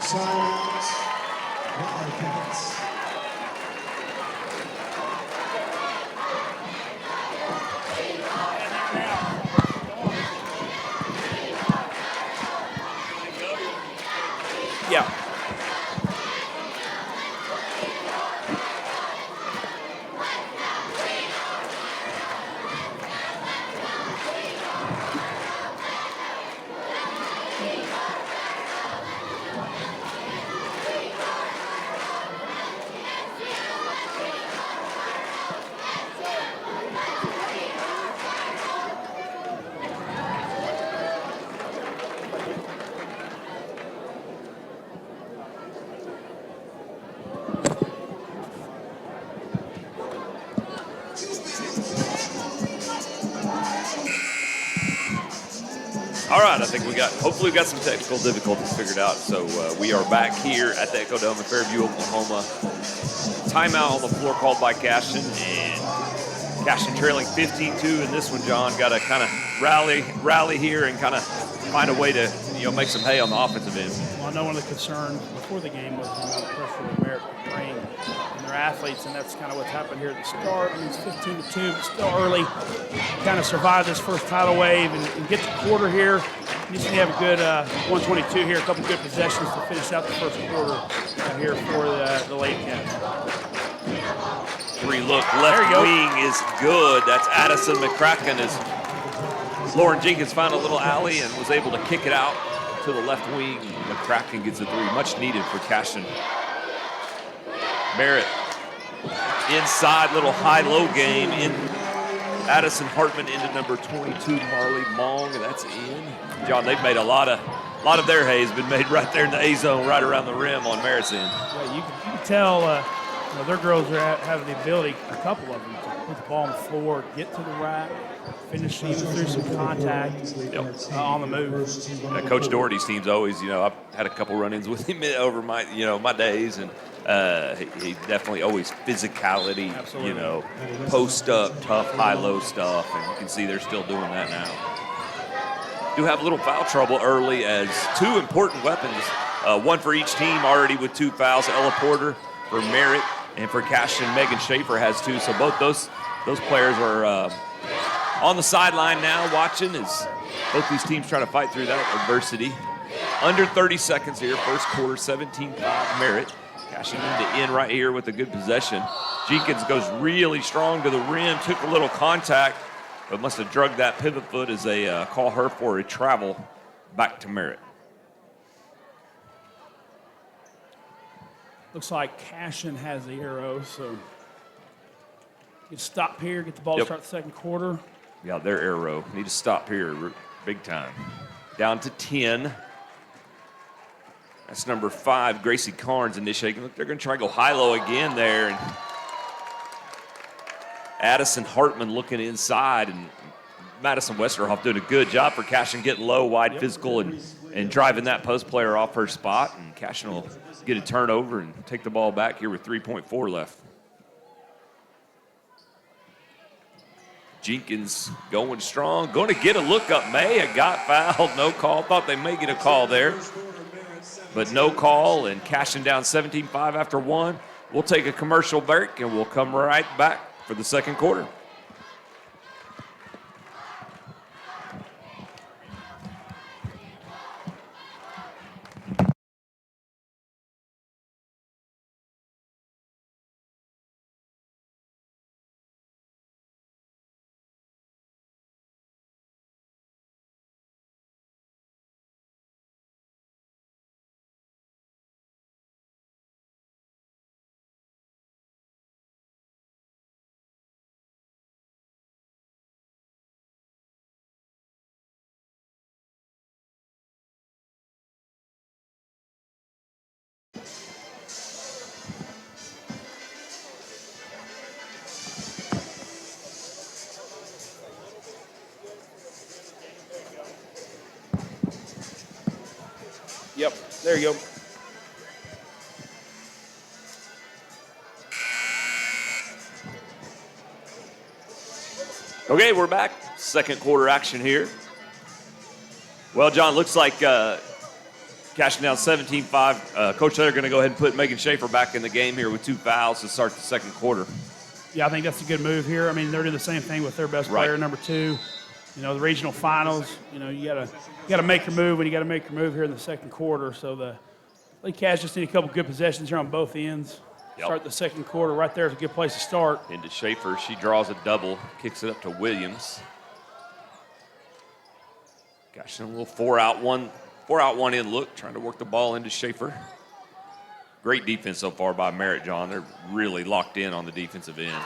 Silence. Wildcats. Yeah. All right, I think hopefully we got some technical difficulties figured out. So we are back here at the Echo Dome in Fairview, Oklahoma. Timeout on the floor called by Cashion, and Cashion trailing 15-2 in this one, John. Got to kind of rally here and kind of find a way to, make some hay on the offensive end. Well, I know one of the concerns before the game was the amount of pressure that Merritt could bring and their athletes, and that's kind of what's happened here at the start. I mean, it's 15-2, but still early. Kind of survive this first tidal wave and get the quarter here. You just need to have a good 122 here, a couple good possessions to finish out the first quarter here for the late Cats. 3-look left wing is good. That's Addison McCracken as Lauren Jenkins found a little alley and was able to kick it out to the left wing. McCracken gets a 3, much needed for Cashion. Merritt inside, little high-low game in Addison Hartman into number 22, Marley Mong, and that's in. John, they've made a lot of their hay has been made right there in the A zone, right around the rim on Merritt's end. Yeah, you can tell their girls are having the ability, a couple of them, to put the ball on the floor, get to the rack, finish even through some contact on the move. Coach Doherty's team's always, I've had a couple run-ins with him over my days, and he definitely always physicality, Absolutely. Post up, tough, high-low stuff, and you can see they're still doing that now. Do have a little foul trouble early as 2 important weapons, one for each team already with 2 fouls. Ella Porter for Merritt, and for Cashion, Megan Schaefer has 2. So both those players are on the sideline now watching as both these teams try to fight through that adversity. Under 30 seconds here, first quarter, 17-5 Merritt. Cashion in right here with a good possession. Jenkins goes really strong to the rim, took a little contact, but must have drugged that pivot foot as they call her for a travel back to Merritt. Looks like Cashion has the arrow, so get stop here, get the ball to start the second quarter. Yeah, their arrow. Need to stop here big time. Down to 10. That's number 5, Gracie Carnes initiating. Look, they're going to try to go high-low again there. And Addison Hartman looking inside, and Madison Westerhoff doing a good job for Cashion, getting low, wide, physical, and driving that post player off her spot. And Cashion will get a turnover and take the ball back here with 3.4 left. Jenkins going strong, going to get a look up. May got fouled, no call. Thought they may get a call there, but no call, and Cashion down 17-5 after 1. We'll take a commercial break, and we'll come right back for the second quarter. Yep, there you go. Okay, we're back. Second quarter action here. Well, John, looks like Cashion down 17-5. Coach, they're going to go ahead and put Megan Schaefer back in the game here with 2 fouls to start the second quarter. Yeah, I think that's a good move here. I mean, they're doing the same thing with their best player, number 2. You know, the regional finals, you know, you gotta make your move when you got to make your move here in the second quarter. So the Lake Cats just need a couple good possessions here on both ends. Start the second quarter right there is a good place to start. Into Schaefer. She draws a double, kicks it up to Williams. Gosh, a little 4-out-1 in look, trying to work the ball into Schaefer. Great defense so far by Merritt, John. They're really locked in on the defensive end.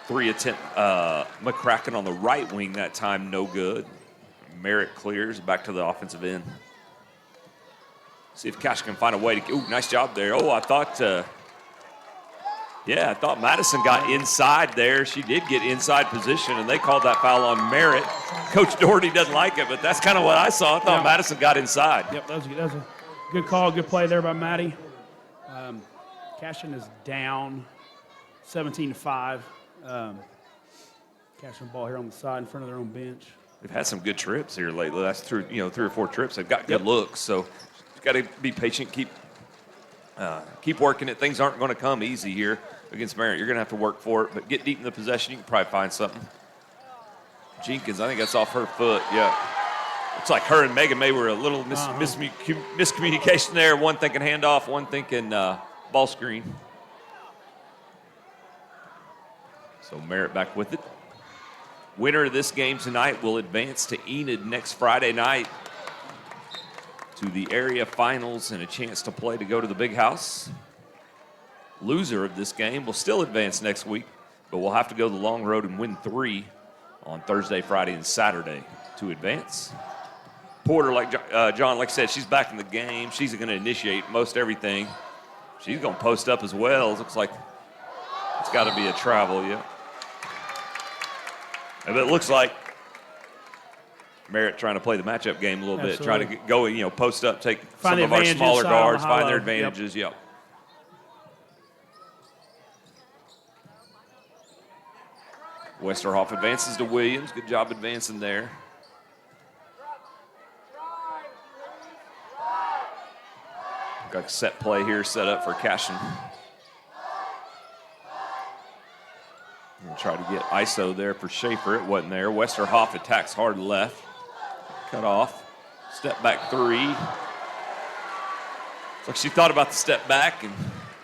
3 attempt, McCracken on the right wing that time, no good. Merritt clears back to the offensive end. See if Cash can find a way to. Ooh, nice job there. Oh, I thought Madison got inside there. She did get inside position, and they called that foul on Merritt. Coach Doherty doesn't like it, but that's kind of what I saw. I thought Madison got inside. Yep, that was a good call, good play there by Maddie. Cashion is down 17-5. Cashion ball here on the side in front of their own bench. They've had some good trips here lately. That's through 3 or 4 trips. They've got good looks, so you've got to be patient, keep working it. Things aren't going to come easy here against Merritt. You're going to have to work for it, but get deep in the possession. You can probably find something. Jenkins, I think that's off her foot. Yeah. Looks like her and Megan May were a little miscommunication there. One thinking handoff, one thinking ball screen. So Merritt back with it. Winner of this game tonight will advance to Enid next Friday night to the area finals and a chance to play to go to the big house. Loser of this game will still advance next week, but we'll have to go the long road and win 3 on Thursday, Friday, and Saturday to advance. Porter, like John, like I said, she's back in the game. She's going to initiate most everything. She's going to post up as well. It looks like it's got to be a travel, yeah. And it looks like Merritt trying to play the matchup game a little bit, try to go, post up, take some of our smaller guards, find their advantages. Yep. Westerhoff advances to Williams. Good job advancing there. Got a set play here set up for Cashion. We'll try to get ISO there for Schaefer. It wasn't there. Westerhoff attacks hard left. Cut off. Step back 3. Looks like she thought about the step back, and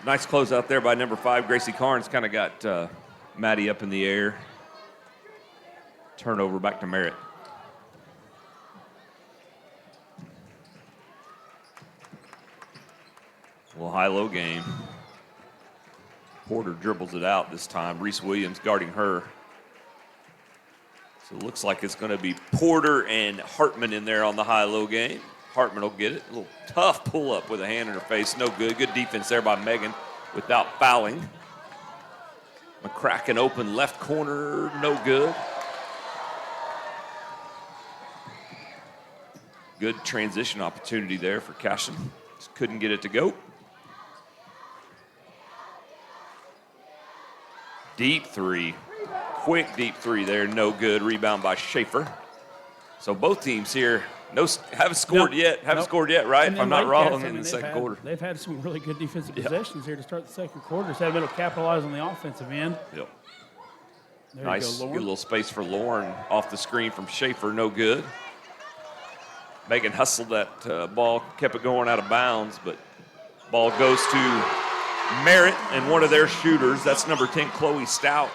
nice close out there by number 5. Gracie Carnes kind of got Maddie up in the air. Turnover back to Merritt. A little high-low game. Porter dribbles it out this time. Reese Williams guarding her. So it looks like it's going to be Porter and Hartman in there on the high-low game. Hartman will get it. A little tough pull-up with a hand in her face. No good. Good defense there by Megan without fouling. McCracken open left corner. No good. Good transition opportunity there for Cashion. Just couldn't get it to go. Deep 3. Quick deep 3 there. No good. Rebound by Schaefer. So both teams here haven't scored yet. Haven't scored yet, right? If I'm not wrong, in the second quarter. They've had some really good defensive possessions here to start the second quarter. Just haven't been able to capitalize on the offensive end. Yep. There nice. You go, good little space for Lauren off the screen from Schaefer. No good. Megan hustled that ball, kept it going out of bounds, but ball goes to Merritt and one of their shooters. That's number 10, Chloe Stout.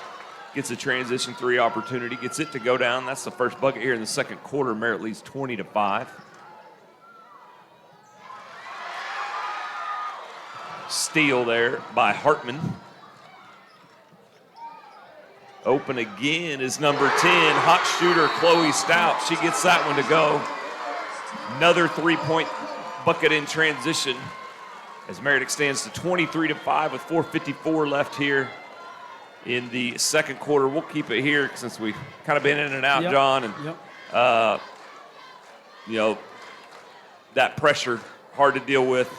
Gets a transition 3 opportunity, gets it to go down. That's the first bucket here in the second quarter. Merritt leads 20-5. Steal there by Hartman. Open again is number 10, hot shooter Chloe Stout. She gets that one to go. Another 3-point bucket in transition as Merritt extends to 23-5 with 4:54 left here in the second quarter. We'll keep it here since we've kind of been in and out, John. And, that pressure, hard to deal with.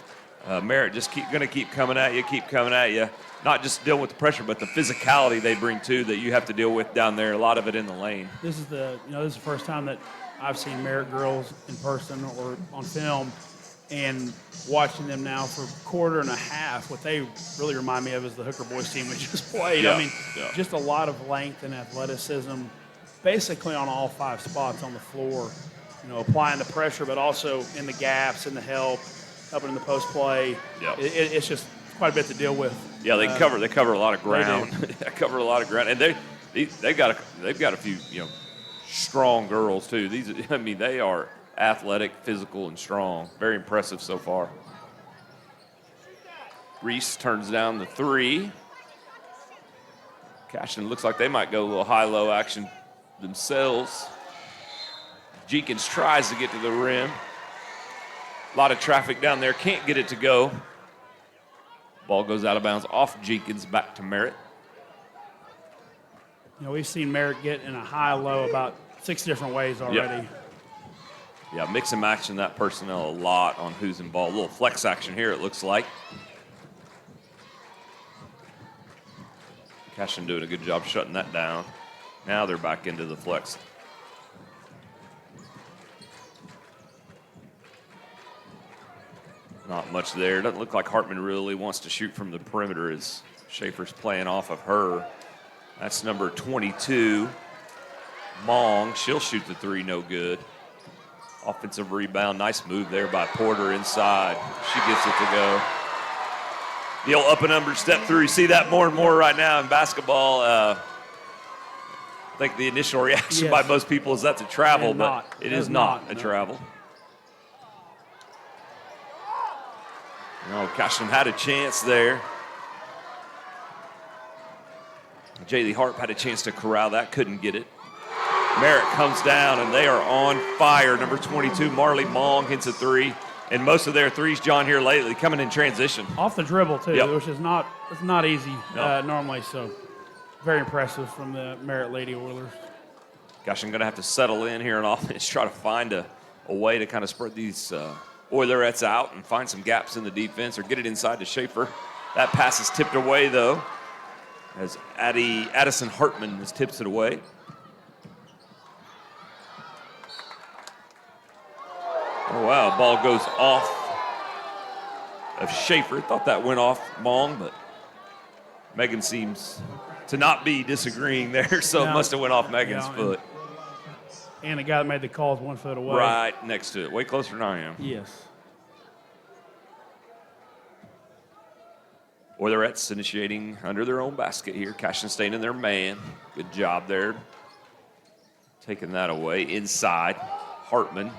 Merritt just going to keep coming at you. Not just dealing with the pressure, but the physicality they bring too that you have to deal with down there. A lot of it in the lane. This is the first time that I've seen Merritt girls in person or on film, and watching them now for a quarter and a half, what they really remind me of is the Hooker boys team we just played. I mean, just a lot of length and athleticism, basically on all 5 spots on the floor. You know, applying the pressure, but also in the gaps, in the helping in the post play. Yeah. It's just quite a bit to deal with. Yeah, they cover a lot of ground. They cover a lot of ground, and they've got a few strong girls too. They are athletic, physical, and strong. Very impressive so far. Reese turns down the 3. Cashion looks like they might go a little high-low action themselves. Jenkins tries to get to the rim. A lot of traffic down there. Can't get it to go. Ball goes out of bounds off Jenkins, back to Merritt. You know, we've seen Merritt get in a high-low about 6 different ways already. Yeah, mix and matching that personnel a lot on who's in ball. A little flex action here, it looks like. Cashion doing a good job shutting that down. Now they're back into the flex. Not much there. Doesn't look like Hartman really wants to shoot from the perimeter as Schaefer's playing off of her. That's number 22, Mong. She'll shoot the 3, no good. Offensive rebound, nice move there by Porter inside. She gets it to go. The old up and under step through. You see that more and more right now in basketball. I think the initial reaction by most people is that's a travel, but it is not a travel. No, Cashion had a chance there. Jaylee Harp had a chance to corral that, couldn't get it. Merritt comes down, and they are on fire. Number 22, Marley Mong, hits a 3. And most of their threes, John, here lately, coming in transition. Off the dribble, too, which is not easy normally. So very impressive from the Merritt Lady Oilers. Gosh, I'm going to have to settle in here on offense, try to find a way to kind of spread these Oilerettes out and find some gaps in the defense or get it inside to Schaefer. That pass is tipped away, though, as Addison Hartman tips it away. Oh, wow, ball goes off of Schaefer. Thought that went off Mong, but Megan seems to not be disagreeing there, so it must have went off Megan's foot. And the guy that made the call is 1 foot away. Right next to it, way closer than I am. Yes. Oilerettes initiating under their own basket here. Cashion staying in their man. Good job there. Taking that away. Inside, Hartman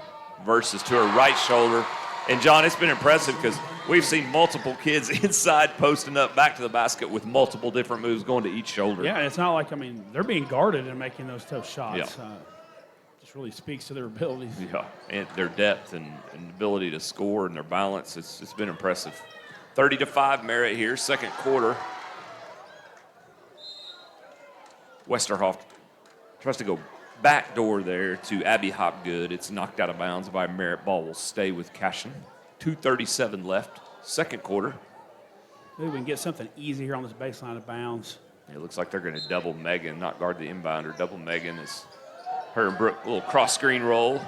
versus to her right shoulder. And, John, it's been impressive because we've seen multiple kids inside posting up back to the basket with multiple different moves going to each shoulder. Yeah, and it's not like, they're being guarded and making those tough shots. Yeah. Just really speaks to their abilities. Yeah, and their depth and ability to score and their balance. It's been impressive. 30-5 Merritt here, second quarter. Westerhoff tries to go backdoor there to Abby Hopgood. It's knocked out of bounds by Merritt. Ball will stay with Cashion. 2:37 left, second quarter. Maybe we can get something easy here on this baseline of bounds. It looks like they're going to double Megan, not guard the inbounder. Double Megan is her and Brooke, little cross screen roll.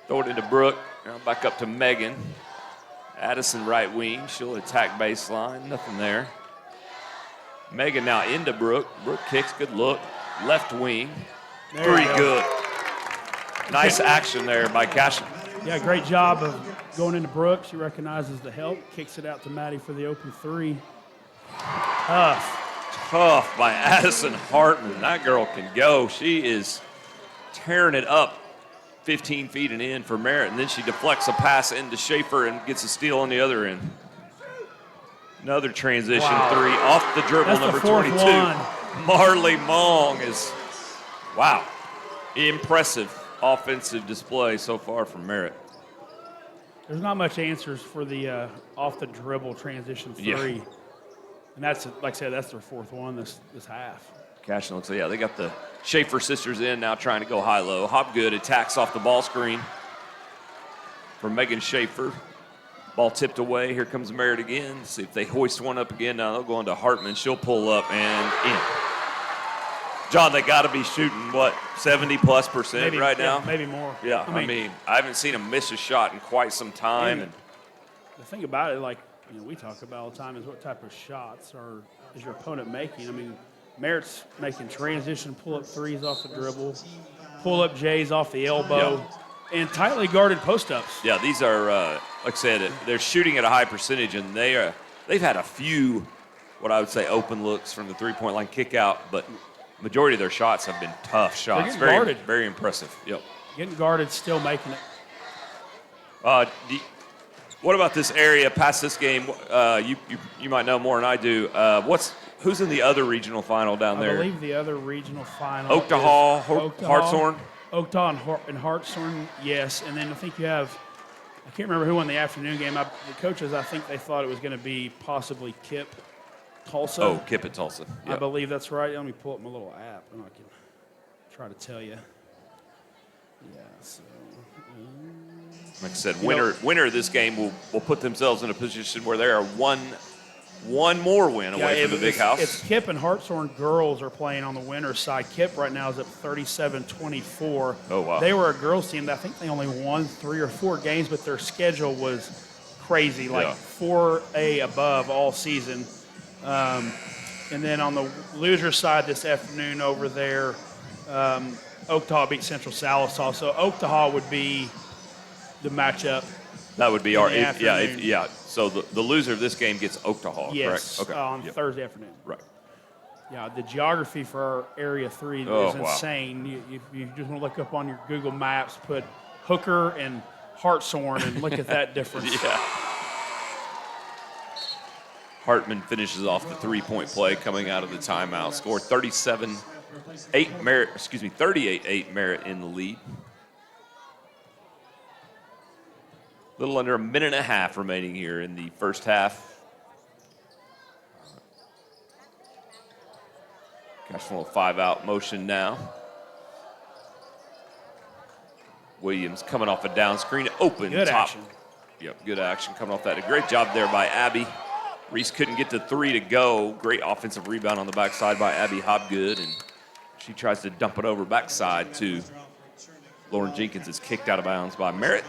Throw it into Brooke. Now back up to Megan. Addison right wing. She'll attack baseline. Nothing there. Megan now into Brooke. Brooke kicks. Good look. Left wing. Three good. Nice action there by Cashion. Yeah, great job of going into Brooke. She recognizes the help. Kicks it out to Maddie for the open 3. Tough by Addison Hartman. That girl can go. She is tearing it up 15 feet and in for Merritt, and then she deflects a pass into Schaefer and gets a steal on the other end. Another transition 3 off the dribble. That's number the fourth 22. one. Marley Mong is, wow, impressive offensive display so far from Merritt. There's not much answers for the off the dribble transition 3. Yeah. And that's, like I said, that's their fourth one this half. Cashion looks like, they got the Schaefer sisters in now trying to go high-low. Hopgood attacks off the ball screen for Megan Schaefer. Ball tipped away. Here comes Merritt again. See if they hoist one up again. Now they'll go into Hartman. She'll pull up and in. John, they got to be shooting, what, 70+% right now? Maybe more. Yeah, I mean, I haven't seen them miss a shot in quite some time. And the thing about it, like, we talk about all the time, is what type of shots is your opponent making. I mean, Merritt's making transition pull-up threes off the dribble, pull-up J's off the elbow, and tightly guarded post-ups. Yeah, these are, like I said, they're shooting at a high percentage, and they've had a few, what I would say, open looks from the three-point line kick out, but majority of their shots have been tough shots. They're getting guarded. Very impressive. Yep. Getting guarded, still making it. What about this area past this game? You might know more than I do. Who's in the other regional final down there? I believe the other regional final Oaktaw, is Hartshorn? Oaktaw and Hartshorn, yes. And then I think you have, I can't remember who won the afternoon game. The coaches, I think they thought it was going to be possibly Kip, Tulsa. Oh, Kip at Tulsa. Yep. I believe that's right. Let me pull up my little app and I can try to tell you. Yeah, so. Like I said, winner of this game will put themselves in a position where they are one more win away from the big house. It's Kip and Hartshorn girls are playing on the winner's side. Kip right now is at 37-24. Oh, wow. They were a girls team that I think they only won 3 or 4 games, but their schedule was crazy, like 4A above all season. And then on the loser side this afternoon over there, Oaktaw beat Central Salisaw. So Oaktaw would be the matchup. That would be our afternoon. yeah. So the loser of this game gets Oaktaw, yes, correct? Okay. On Thursday afternoon. Right. Yeah, the geography for Area 3 is insane. You just want to look up on your Google Maps, put Hooker and Hartshorn, and look at that difference. Yeah. Hartman finishes off the three-point play coming out of the timeout. Scored 38-8 Merritt in the lead. A little under a minute and a half remaining here in the first half. Gosh, a little 5-out motion now. Williams coming off a down screen, open Good top. action. Yep, good action coming off that. A great job there by Abby. Reese couldn't get to 3 to go. Great offensive rebound on the backside by Abby Hobgood, and she tries to dump it over backside to Lauren Jenkins. Is kicked out of bounds by Merritt.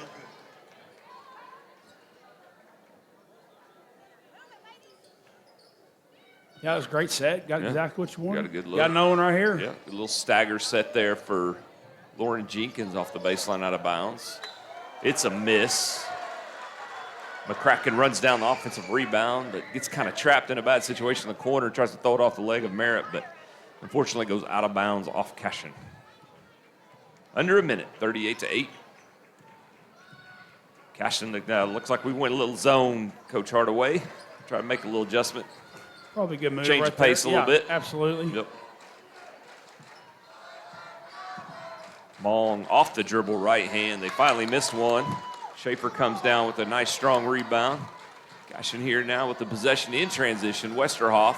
Yeah, it was a great set. Got exactly what you wanted. Got a good look. Got another one right here. Yeah, a little stagger set there for Lauren Jenkins off the baseline out of bounds. It's a miss. McCracken runs down the offensive rebound, but gets kind of trapped in a bad situation in the corner, tries to throw it off the leg of Merritt, but unfortunately goes out of bounds off Cashion. Under a minute, 38-8. Cashion looks like we went a little zone, Coach Hardaway. Try to make a little adjustment. Probably a good move. Change right the pace there. a little bit. Absolutely. Yep. Mong off the dribble right hand. They finally missed one. Schaefer comes down with a nice strong rebound. Cashion here now with the possession in transition. Westerhoff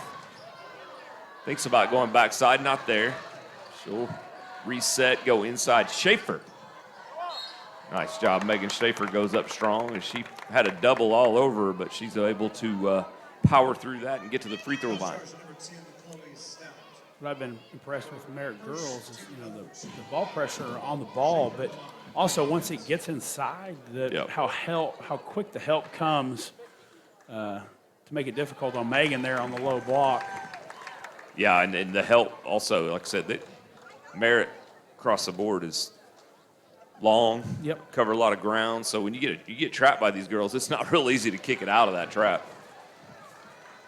thinks about going backside, not there. She'll reset, go inside. Schaefer. Nice job. Megan Schaefer goes up strong, and she had a double all over her, but she's able to power through that and get to the free throw line. What I've been impressed with Merritt girls is the ball pressure on the ball, but also once it gets inside, how quick the help comes to make it difficult on Megan there on the low block. Yeah, and the help also, like I said, Merritt across the board is long, cover a lot of ground. So when you get trapped by these girls, it's not real easy to kick it out of that trap.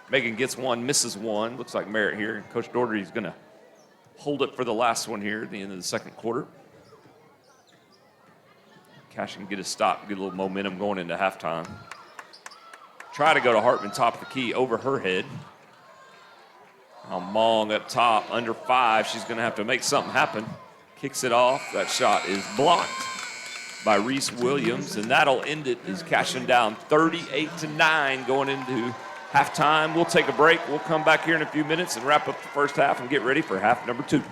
Megan gets one, misses one. Looks like Merritt here. Coach Doherty's going to hold it for the last one here at the end of the second quarter. Cashion can get a stop, get a little momentum going into halftime. Try to go to Hartman, top of the key, over her head. Now Mong up top, under 5. She's going to have to make something happen. Kicks it off. That shot is blocked by Reese Williams, and that'll end it as Cashion down 38-9 going into halftime. We'll take a break. We'll come back here in a few minutes and wrap up the first half and get ready for half number 2.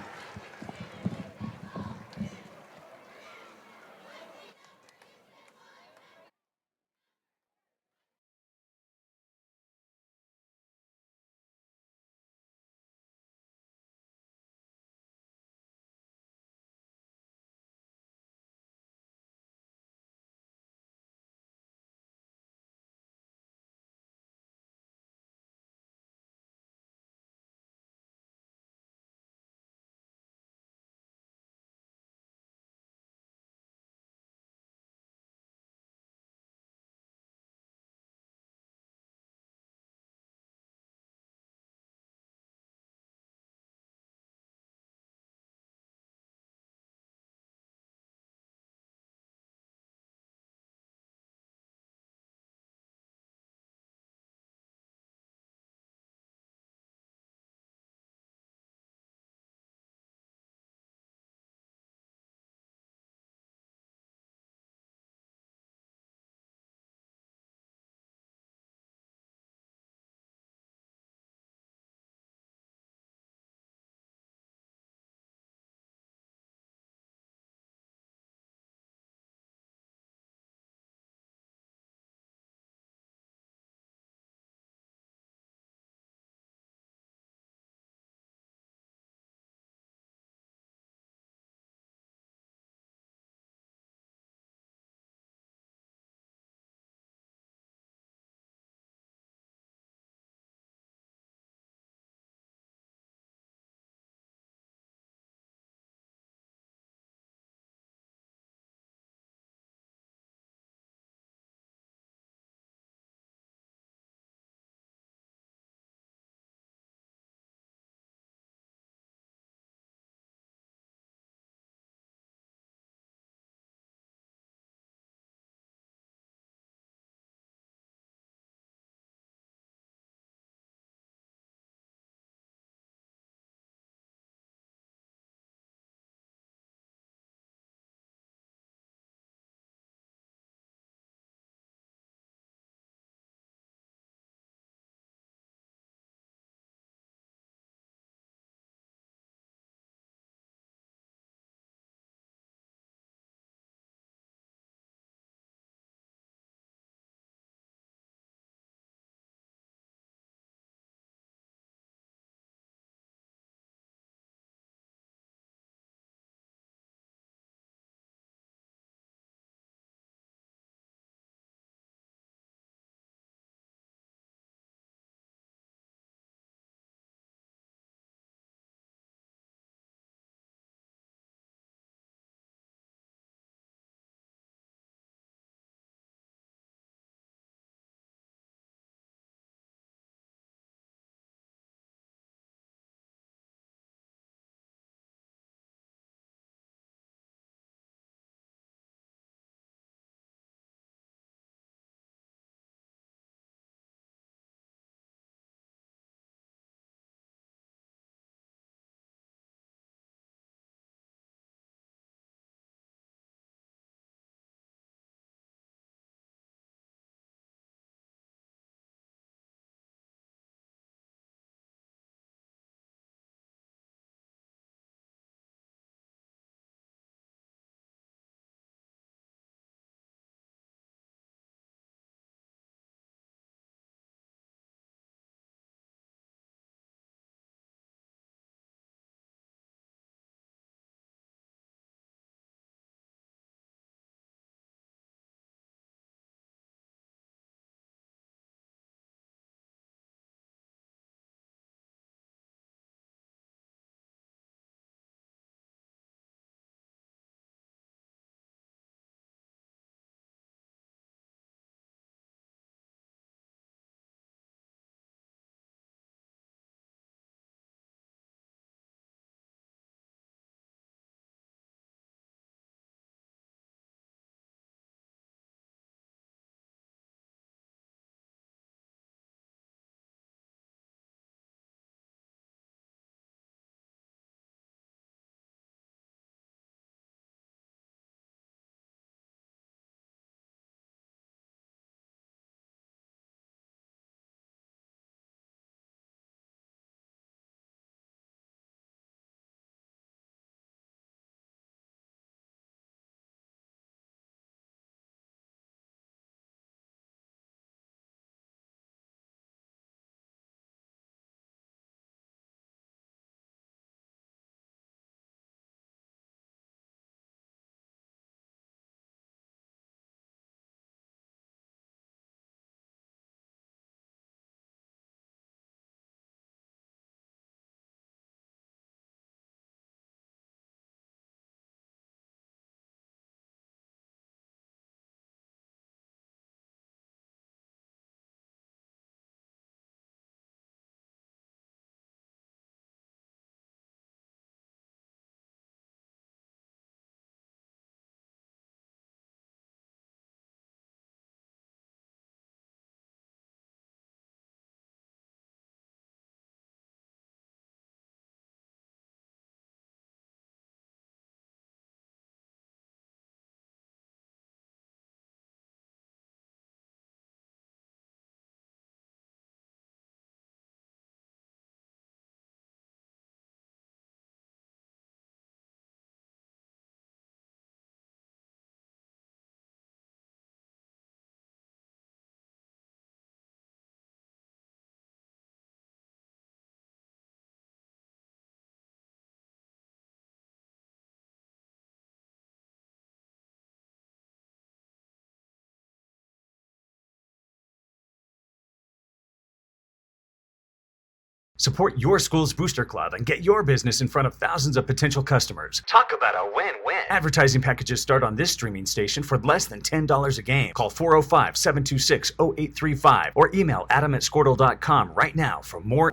Support your school's booster club and get your business in front of thousands of potential customers. Talk about a win-win. Advertising packages start on this streaming station for less than $10 a game. Call 405-726-0835 or email adam@squirtle.com right now for more.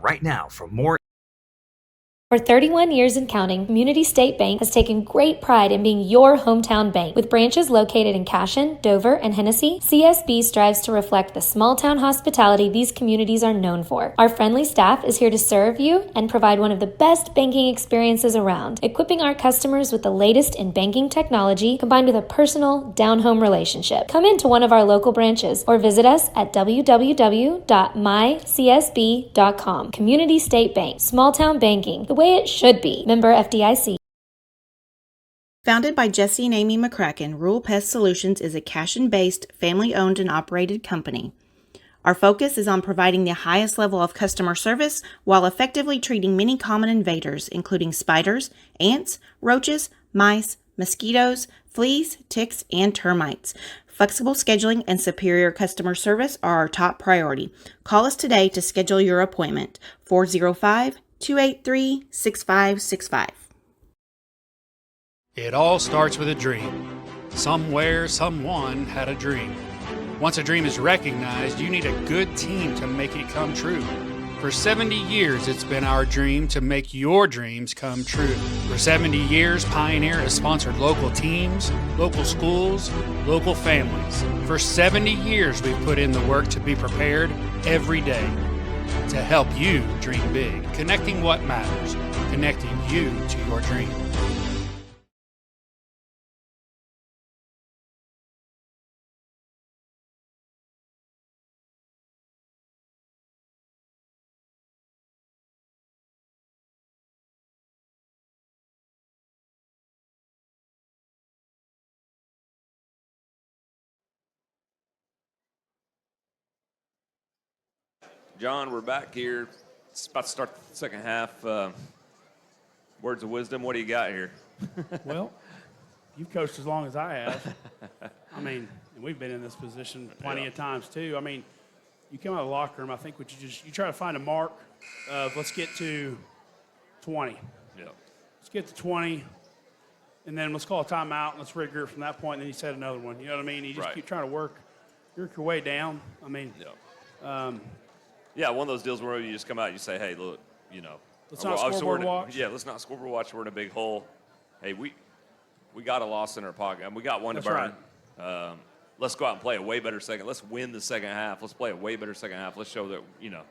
For 31 years and counting, Community State Bank has taken great pride in being your hometown bank. With branches located in Cashion, Dover, and Hennessy, CSB strives to reflect the small-town hospitality these communities are known for. Our friendly staff is here to serve you and provide one of the best banking experiences around, equipping our customers with the latest in banking technology combined with a personal, down-home relationship. Come into one of our local branches or visit us at www.mycsb.com. Community State Bank, small-town banking, the way it should be. Member FDIC. Founded by Jesse and Amy McCracken, Rural Pest Solutions is a Cashion-based, family-owned and operated company. Our focus is on providing the highest level of customer service while effectively treating many common invaders, including spiders, ants, roaches, mice, mosquitoes, fleas, ticks, and termites. Flexible scheduling and superior customer service are our top priority. Call us today to schedule your appointment. 405-283-6565. It all starts with a dream. Somewhere, someone had a dream. Once a dream is recognized, you need a good team to make it come true. For 70 years, it's been our dream to make your dreams come true. For 70 years, Pioneer has sponsored local teams, local schools, local families. For 70 years, we've put in the work to be prepared every day to help you dream big, connecting what matters, connecting you to your dream. John, we're back here. It's about to start the second half. Words of wisdom, what do you got here? Well, you've coached as long as I have. I mean, and we've been in this position plenty of times too. I mean, you come out of the locker room, I think what you try to find a mark of let's get to 20. Yeah. Let's get to 20, and then let's call a timeout, and let's regroup from that point, and then you set another one. You know what I mean? You just keep trying to work your way down. I mean, yeah, one of those deals where you just come out and you say, hey, look, you know. Let's not scoreboard watch. Yeah, let's not scoreboard watch. We're in a big hole. Hey, we got a loss in our pocket. And we got one to burn. Right. Let's go out and play a way better second. Let's win the second half. Let's play a way better second half. Let's show that, you know,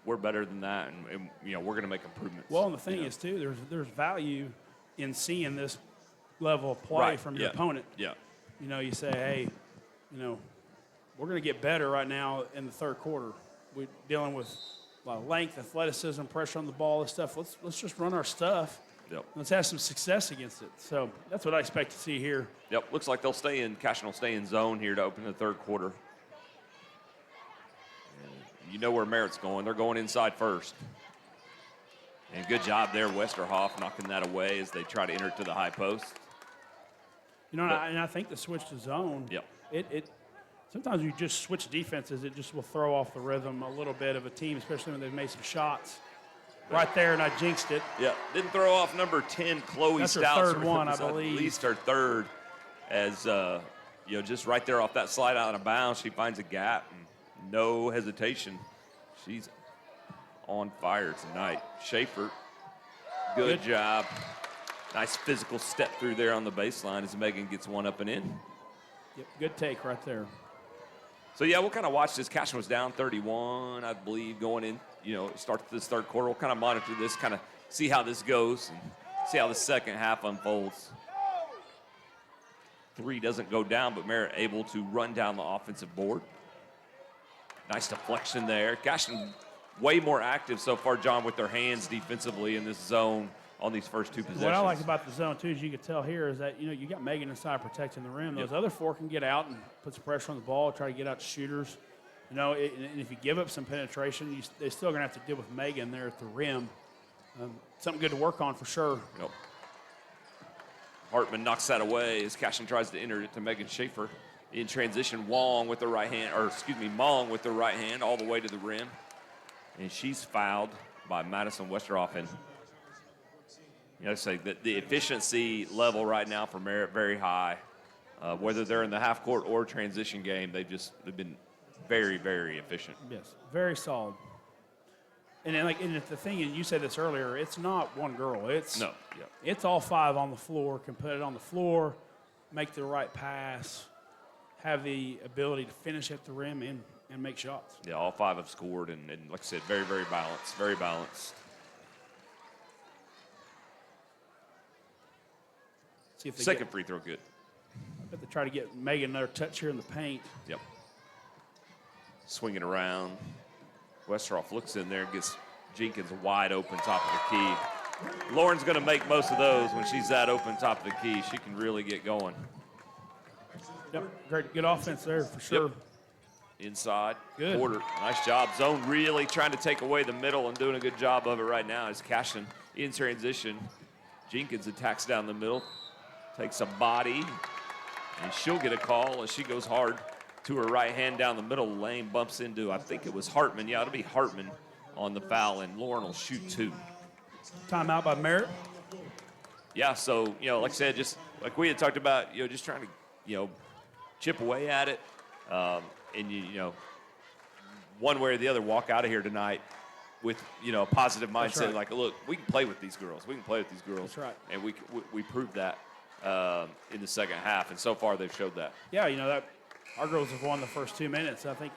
we're better than that, and you know, we're going to make improvements. Well, and the thing is, too, there's value in seeing this level of play from your opponent. Yeah. You know, you say, hey, you know, we're going to get better right now in the third quarter. We're dealing with a lot of length, athleticism, pressure on the ball and stuff. Let's just run our stuff. Yep. Let's have some success against it. So that's what I expect to see here. Yep. Looks like Cashion will stay in zone here to open the third quarter. And you know where Merritt's going. They're going inside first. And good job there, Westerhoff knocking that away as they try to enter it to the high post. You know, and I think the switch to zone. Yep. Sometimes you just switch defenses, it just will throw off the rhythm a little bit of a team, especially when they've made some shots. Right there, and I jinxed it. Yeah, didn't throw off number 10, Chloe That's Stouts. That's her third one, I believe. At least her third, as, you know, just right there off that slide out of bounds, she finds a gap, and no hesitation. She's on fire tonight. Schaefer, good job. Nice physical step through there on the baseline as Megan gets one up and in. Yep, good take right there. So, yeah, we'll kind of watch this. Cashion was down 31, I believe, going in, you know, start this third quarter. We'll kind of monitor this, kind of see how this goes and see how the second half unfolds. 3 doesn't go down, but Merritt able to run down the offensive board. Nice deflection there. Cashion way more active so far, John, with their hands defensively in this zone on these first 2 possessions. What I like about the zone, too, as you can tell here, is that, you know, you got Megan inside protecting the rim. Those other 4 can get out and put some pressure on the ball, try to get out shooters. You know, and if you give up some penetration, they're still going to have to deal with Megan there at the rim. Something good to work on for sure. Yep. Hartman knocks that away as Cashion tries to enter it to Megan Schaefer. In transition, Mong with the right hand all the way to the rim. And she's fouled. by Madison Westerhoff. And, say that the efficiency level right now for Merritt, very high. Whether they're in the half court or transition game, they've been very, very efficient. Yes, very solid. And then, and the thing, and you said this earlier, it's not one girl. It's all 5 on the floor, can put it on the floor, make the right pass, have the ability to finish at the rim and make shots. Yeah, all 5 have scored, and like I said, very, very balanced, very balanced. See if they Second free throw, good. I bet they try to get Megan another touch here in the paint. Yep. Swinging around. Westerhoff looks in there and gets Jenkins wide open top of the key. Lauren's going to make most of those when she's that open top of the key. She can really get going. Yep, great, good offense there for sure. Yep. Inside. Good. Porter, nice job. Zone really trying to take away the middle and doing a good job of it right now as Cashion in transition. Jenkins attacks down the middle, takes a body, and she'll get a call as she goes hard to her right hand down the middle lane, bumps into, I think it was Hartman. Yeah, it'll be Hartman on the foul, and Lauren will shoot 2. Timeout by Merritt. Yeah, so, like I said, just like we had talked about, just trying to, chip away at it. And, one way or the other, walk out of here tonight with, a positive mindset. Right. Like, look, we can play with these girls. We can play with these girls. That's right. And we proved that in the second half, and so far they've showed that. Yeah, that our girls have won the first 2 minutes. I think,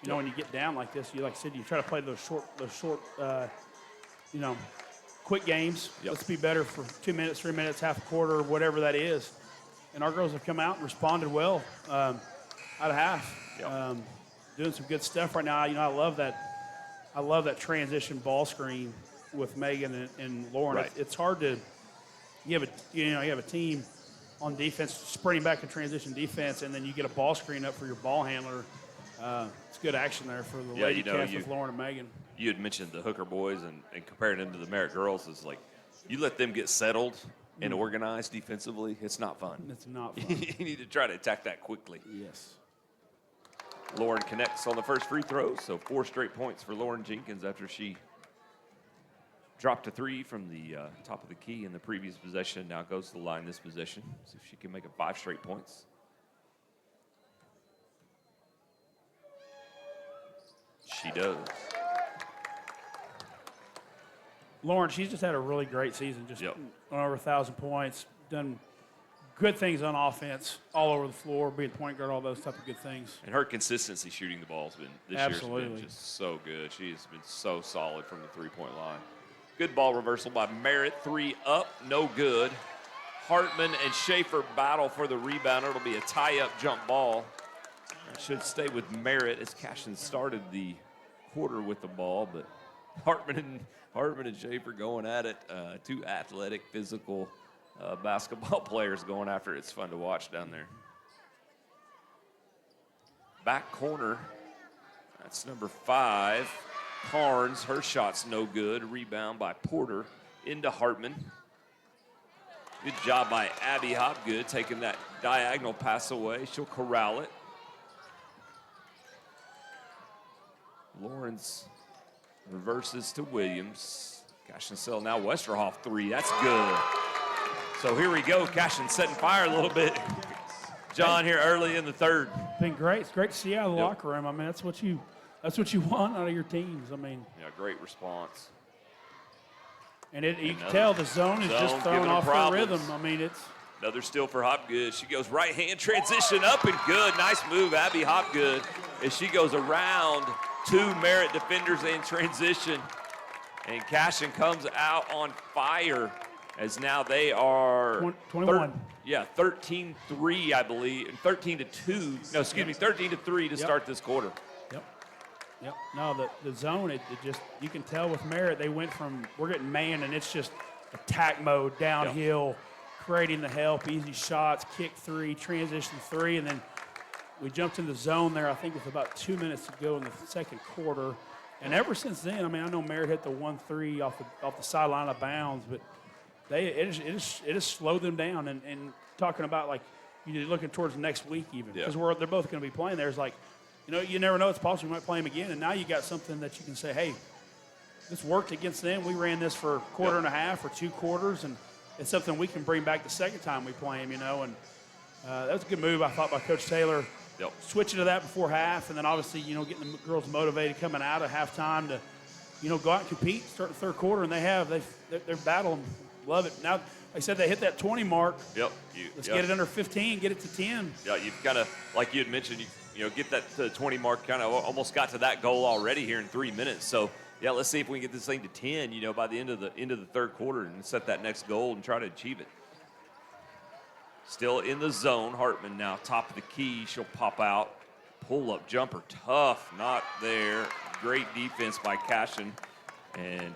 when you get down like this, like I said, you try to play those short, quick games. Yep. Let's be better for 2 minutes, 3 minutes, half a quarter, whatever that is. And our girls have come out and responded well out of half. Yep. Doing some good stuff right now. I love that transition ball screen with Megan and Lauren. Right. It's hard to you have a team on defense sprinting back in transition defense, and then you get a ball screen up for your ball handler. It's good action there for the Lady Cats with Lauren and Megan. You had mentioned the Hooker boys and comparing them to the Merritt girls is like you let them get settled and organized defensively, it's not fun. It's not fun. You need to try to attack that quickly. Yes. Lauren connects on the first free throw, so 4 straight points for Lauren Jenkins after she dropped a 3 from the top of the key in the previous possession. Now goes to the line this possession. See if she can make it 5 straight points. She does. Lauren, she's just had a really great season. Just Yep. on over 1,000 points. Done good things on offense, all over the floor, being point guard, all those type of good things. And her consistency shooting the ball has been this year's been just so good. She has been so solid from the 3-point line. Good ball reversal by Merritt. 3 up, no good. Hartman and Schaefer battle for the rebound. It'll be a tie-up jump ball. It should stay with Merritt as Cashion started the quarter with the ball, but Hartman and Schaefer going at it. 2 athletic, physical basketball players going after it. It's fun to watch down there. Back corner, that's number 5. Carnes, her shot's no good. Rebound by Porter into Hartman. Good job by Abby Hopgood taking that diagonal pass away. She'll corral it. Lawrence reverses to Williams. Cashion now Westerhoff 3. That's good. So here we go. Cashion setting fire a little bit. John here early in the third. Been great. It's great to see you out of the locker room. I mean, that's what you want out of your teams. I mean, yeah, great response. And you can tell the zone is just throwing off her rhythm. I mean, it's another steal for Hopgood. She goes right hand transition up and good. Nice move, Abby Hopgood, as she goes around 2 Merritt defenders in transition. And Cashion comes out on fire as now they are 21. 13-3, I believe, and 13-2. No, excuse me, 13-3 to start this quarter. Yep. No, the zone, it just, you can tell with Merritt, they went from, we're getting man, and it's just attack mode, downhill, creating the help, easy shots, kick 3, transition 3, and then we jumped in the zone there, I think, with about 2 minutes to go in the second quarter. And ever since then, I mean, I know Merritt hit the 1-3 off the sideline of bounds, but it has slowed them down. And talking about, like, you're looking towards next week even, because they're both going to be playing there. It's like, you never know. It's possible you might play them again. And now you got something that you can say, hey, this worked against them. We ran this for a quarter and a half or 2 quarters, and it's something we can bring back the second time we play them, And that was a good move, I thought, by Coach Taylor. Yep. Switching to that before half, and then obviously, getting the girls motivated coming out of halftime to, go out and compete, start the third quarter, and they're battling. Love it. Now, like I said, they hit that 20 mark. Yep. Let's get it under 15, get it to 10. Yeah, you've got to, like you had mentioned, get that to 20 mark, kind of almost got to that goal already here in 3 minutes. So, yeah, let's see if we can get this thing to 10, by the end of the third quarter and set that next goal and try to achieve it. Still in the zone. Hartman now top of the key. She'll pop out. Pull-up jumper. Tough. Not there. Great defense by Cashion. And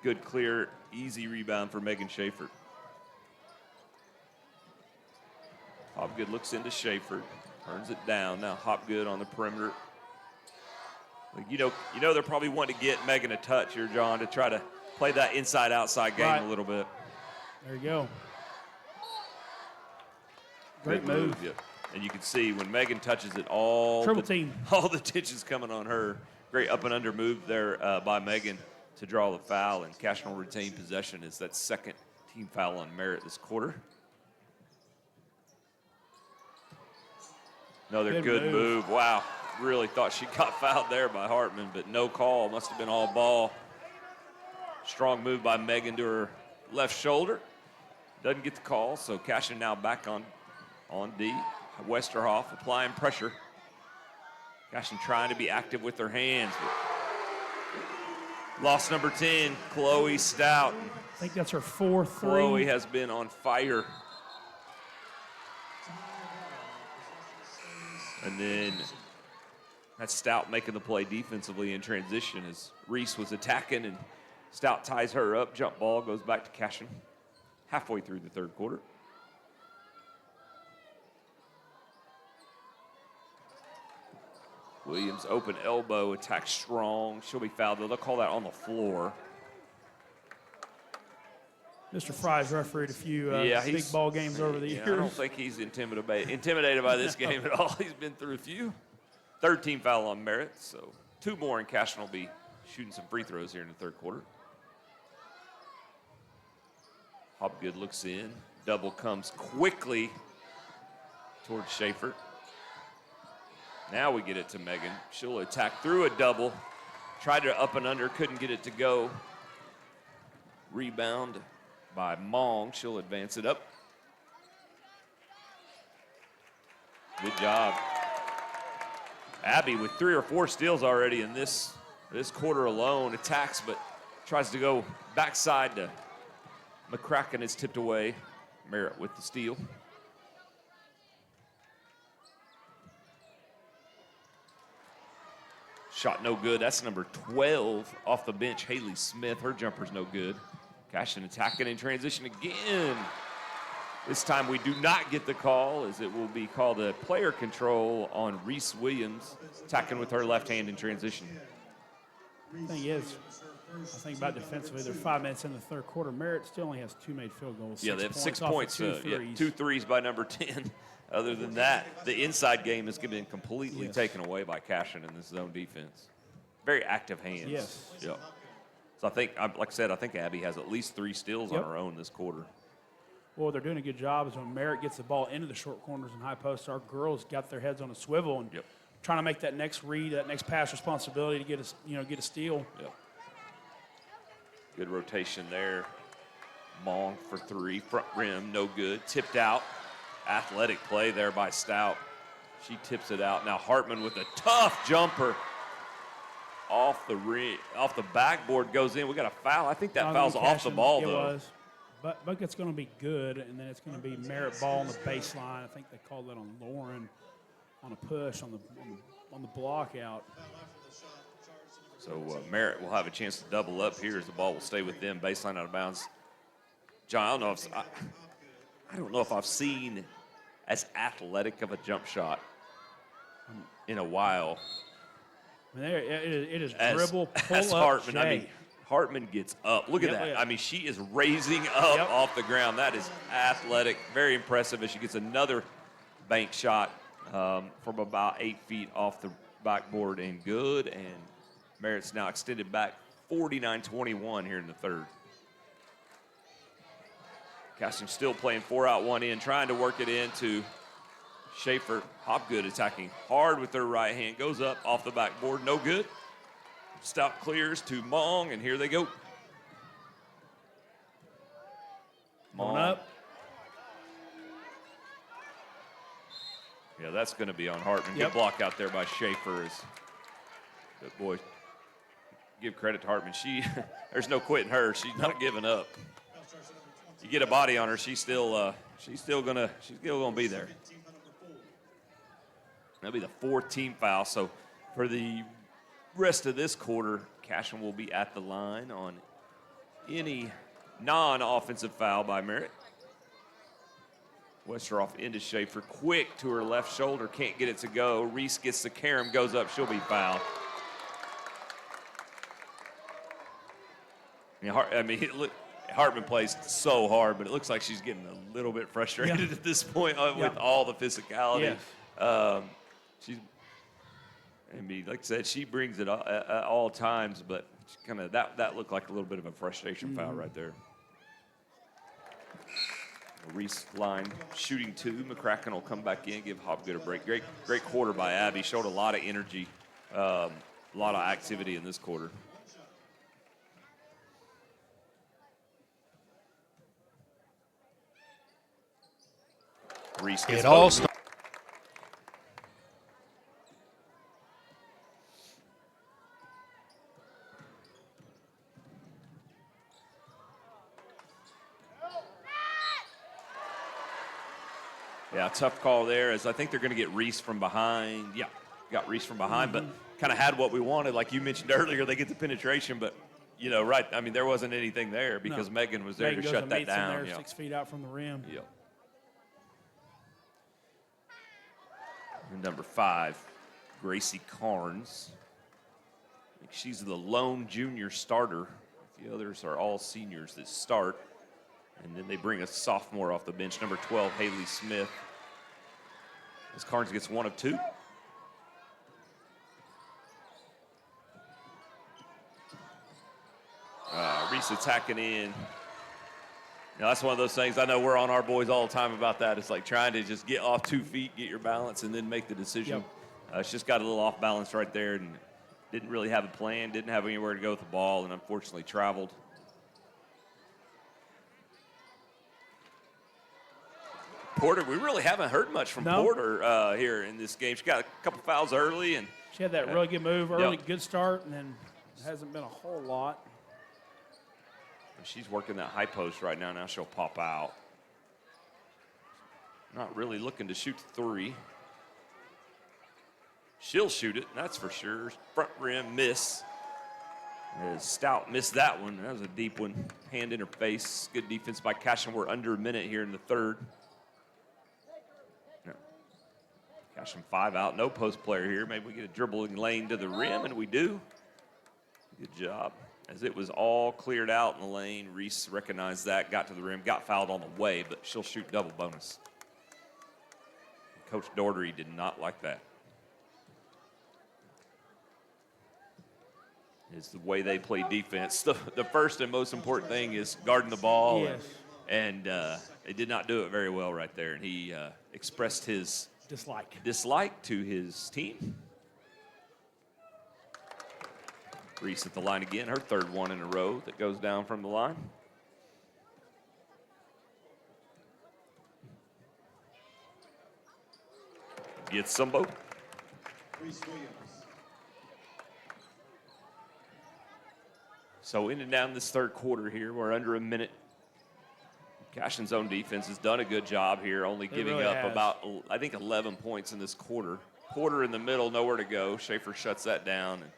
good, clear, easy rebound for Megan Schaefer. Hopgood looks into Schaefer. Turns it down. Now Hopgood on the perimeter. You know they're probably wanting to get Megan a touch here, John, to try to play that inside-outside game a little bit. There you go. Great move. Yep. And you can see when Megan touches it, all the attention's coming on her. Great up and under move there by Megan to draw the foul, and Cashion will retain possession. Is that second team foul on Merritt this quarter. Another good move. Wow. Really thought she got fouled there by Hartman, but no call. Must have been all ball. Strong move by Megan to her left shoulder. Doesn't get the call, so Cashion now back on D. Westerhoff applying pressure. Cashion trying to be active with their hands. Loss number 10, Chloe Stout. I think that's her 4th three. Chloe has been on fire. And then that's Stout making the play defensively in transition as Reese was attacking, and Stout ties her up. Jump ball goes back to Cashion halfway through the third quarter. Williams open elbow, attack strong. She'll be fouled. They'll call that on the floor. Mr. Fry's refereed a few big ball games over the years. I don't think he's intimidated by this game at all. He's been through a few. Third team foul on Merritt, so 2 more, and Cashion will be shooting some free throws here in the third quarter. Hopgood looks in. Double comes quickly towards Schaefer. Now we get it to Megan. She'll attack through a double. Tried to up and under, couldn't get it to go. Rebound by Mong. She'll advance it up. Good job. Abby with 3 or 4 steals already in this quarter alone. Attacks, but tries to go backside to McCracken. Is tipped away. Merritt with the steal. Shot no good. That's number 12 off the bench, Haley Smith. Her jumper's no good. Cashion attacking in transition again. This time we do not get the call, as it will be called a player control on Reese Williams, attacking with her left hand in transition. The thing is, I think about defensively, they're 5 minutes in the third quarter. Merritt still only has 2 made field goals. Yeah, they have 6 off points. of 2 threes. 2 threes by number 10. Other than that, the inside game has been completely taken away by Cashion in this zone defense. Very active hands. Yes. Yep. So I think, like I said, I think Abby has at least 3 steals on her own this quarter. Well, they're doing a good job is when Merritt gets the ball into the short corners and high posts, our girls got their heads on a swivel and trying to make that next read, that next pass responsibility to get a steal. Yep. Good rotation there. Mong for 3, front rim, no good. Tipped out. Athletic play there by Stout. She tips it out. Now Hartman with a tough jumper off the backboard, goes in. We got a foul. I think that foul's off the ball, though. It was. But bucket's going to be good, and then it's going to be Merritt ball on the baseline. I think they called that on Lauren on a push on the block out. So Merritt will have a chance to double up here as the ball will stay with them. Baseline out of bounds. John, I don't know if I've seen as athletic of a jump shot in a while. I mean, it is dribble, pull as up, Hartman. Jay. I mean, Hartman gets up. Look at that. I mean, she is raising up off the ground. That is athletic. Very impressive as she gets another bank shot from about 8 feet off the backboard and good. And Merritt's now extended back 49-21 here in the third. Cashion still playing 4 out, 1 in, trying to work it into Schaefer. Hopgood attacking hard with their right hand. Goes up off the backboard. No good. Stout clears to Mong, and here they go. Mong up. Yeah, that's going to be on Hartman. Yep. Good block out there by Schaefer. Good boy. Give credit to Hartman. There's no quitting her. She's not giving up. You get a body on her, she's still gonna be there. That'll be the 4th team foul. So for the rest of this quarter, Cashion will be at the line on any non-offensive foul by Merritt. Westerhoff into Schaefer, quick to her left shoulder, can't get it to go. Reese gets the carom, goes up, she'll be fouled. Hartman plays so hard, but it looks like she's getting a little bit frustrated at this point with all the physicality. Like I said, she brings it at all times, but kind of that looked like a little bit of a frustration foul right there. Reese line shooting 2. McCracken will come back in, give Hopgood a break. Great quarter by Abby. Showed a lot of energy, a lot of activity in this quarter. Reese gets it all starts. Yeah, tough call there, as I think they're going to get Reese from behind. Yeah, got Reese from behind, but kind of had what we wanted. Like you mentioned earlier, they get the penetration, but, right, I mean, there wasn't anything there because Megan was there to shut that down. There, 6 feet out from the rim. Yep. And number 5, Gracie Carnes. I think she's the lone junior starter. The others are all seniors that start. And then they bring a sophomore off the bench, number 12, Haley Smith. As Carnes gets 1 of 2. Reese attacking in. Now, that's one of those things. I know we're on our boys all the time about that. It's like trying to just get off 2 feet, get your balance, and then make the decision. Yep. It's just got a little off balance right there and didn't really have a plan, didn't have anywhere to go with the ball, and unfortunately traveled. Porter, we really haven't heard much from Porter here in this game. She got a couple fouls early. And she had that really good move early, good start, and then it hasn't been a whole lot. She's working that high post right now. Now she'll pop out. Not really looking to shoot 3. She'll shoot it, that's for sure. Front rim miss. As Stout missed that one. That was a deep one. Hand in her face. Good defense by Cashion. We're under a minute here in the third. Cashion 5 out. No post player here. Maybe we get a dribbling lane to the rim, and we do. Good job. As it was all cleared out in the lane, Reese recognized that, got to the rim, got fouled on the way, but she'll shoot double bonus. Coach Daugherty did not like that. It's the way they play defense. The first and most important thing is guarding the ball, and they did not do it very well right there, and he expressed his dislike to his team. Reese at the line again, her 3rd one in a row that goes down from the line. Gets some both. So in and down this third quarter here, we're under a minute. Cashion's own defense has done a good job here, only giving up about, I think, 11 points in this quarter. Porter in the middle, nowhere to go. Schaefer shuts that down. And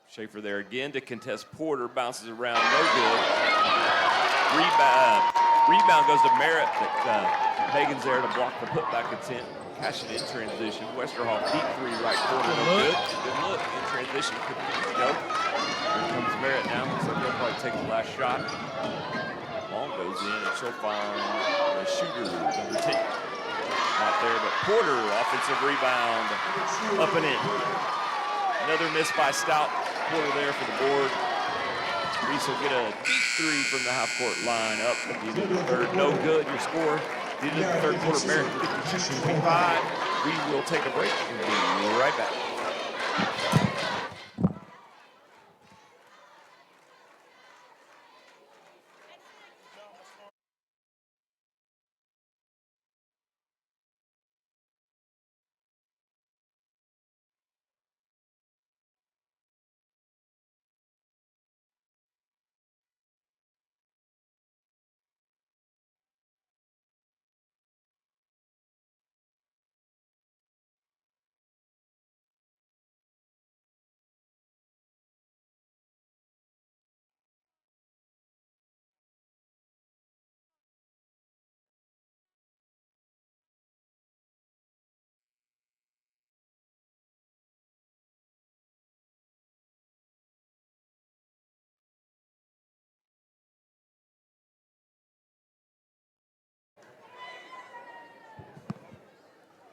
Schaefer there again to contest Porter, bounces around, no good. Rebound goes to Merritt, but Hagen's there to block the putback attempt. Cashion in transition. Westerhoff deep 3 right corner, no good. Good look in transition. Couldn't go. Here comes Merritt now. Looks like they'll probably take the last shot. Long goes in, and she'll find the shooter, number 10. Not there, but Porter, offensive rebound, up and in. Another miss by Stout. Porter there for the board. Reese will get a deep three from the half-court line up at the end of the third. No good. Your score, the end of the third quarter, Merritt 52-25. We will take a break and be right back.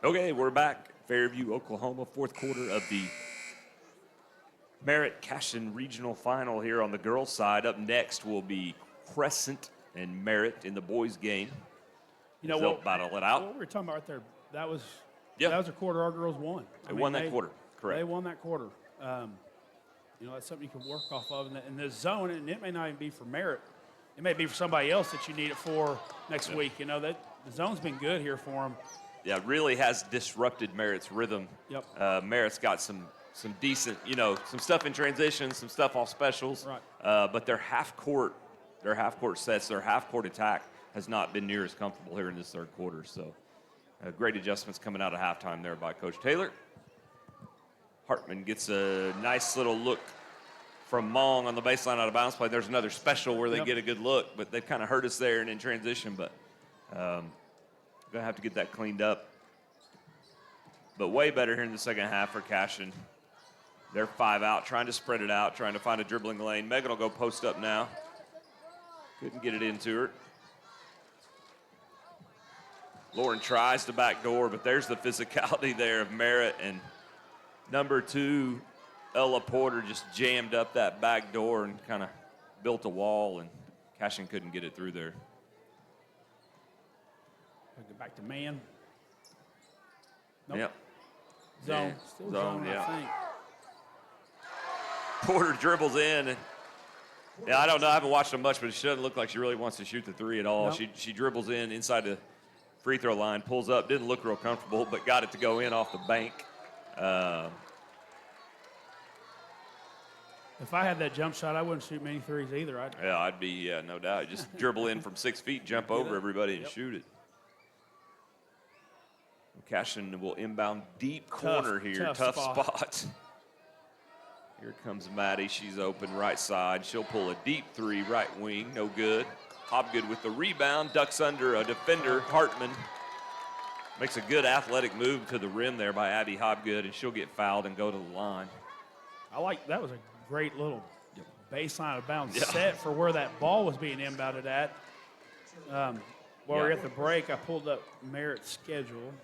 Okay, we're back. Fairview, Oklahoma, fourth quarter of the Merritt Cashion Regional Final here on the girls' side. Up next will be Crescent and Merritt in the boys' game. You know They'll what? battle it out. What we were talking about right there, that was Yeah. a quarter our girls won. They won that quarter, correct. They won that quarter. You know, that's something you can work off of in the zone, and it may not even be for Merritt. It may be for somebody else that you need it for next week. You know, that the zone's been good here for them. Yeah, really has disrupted Merritt's rhythm. Yep. Merritt's got some decent, some stuff in transition, some stuff off specials. Right. But their half-court sets, their half-court attack has not been near as comfortable here in this third quarter. So great adjustments coming out of halftime there by Coach Taylor. Hartman gets a nice little look from Mong on the baseline out of bounds play. There's another special where they get a good look, but they've kind of hurt us there and in transition. But going to have to get that cleaned up. But way better here in the second half for Cashion. They're 5 out, trying to spread it out, trying to find a dribbling lane. Megan will go post up now. Couldn't get it into her. Lauren tries to backdoor, but there's the physicality there of Merritt. And number 2, Ella Porter, just jammed up that back door and kind of built a wall, and Cashion couldn't get it through there. We'll get back to man. Nope. Yep. Zone. Yeah. Still zone, yeah. I think. Porter dribbles in. And, yeah, I don't know. I haven't watched her much, but she doesn't look like she really wants to shoot the three at all. Nope. She dribbles in inside the free throw line, pulls up, didn't look real comfortable, but got it to go in off the bank. If I had that jump shot, I wouldn't shoot many threes either. I'd be, no doubt. Just dribble in from 6 feet, jump over everybody, and shoot it. Cashion will inbound deep corner here. Tough spot. Here comes Maddie. She's open right side. She'll pull a deep three, right wing. No good. Hobgood with the rebound. Ducks under a defender, Hartman. Makes a good athletic move to the rim there by Abby Hobgood, and she'll get fouled and go to the line. That was a great little baseline of bounds set for where that ball was being inbounded at. While we're at the break, I pulled up Merritt's schedule.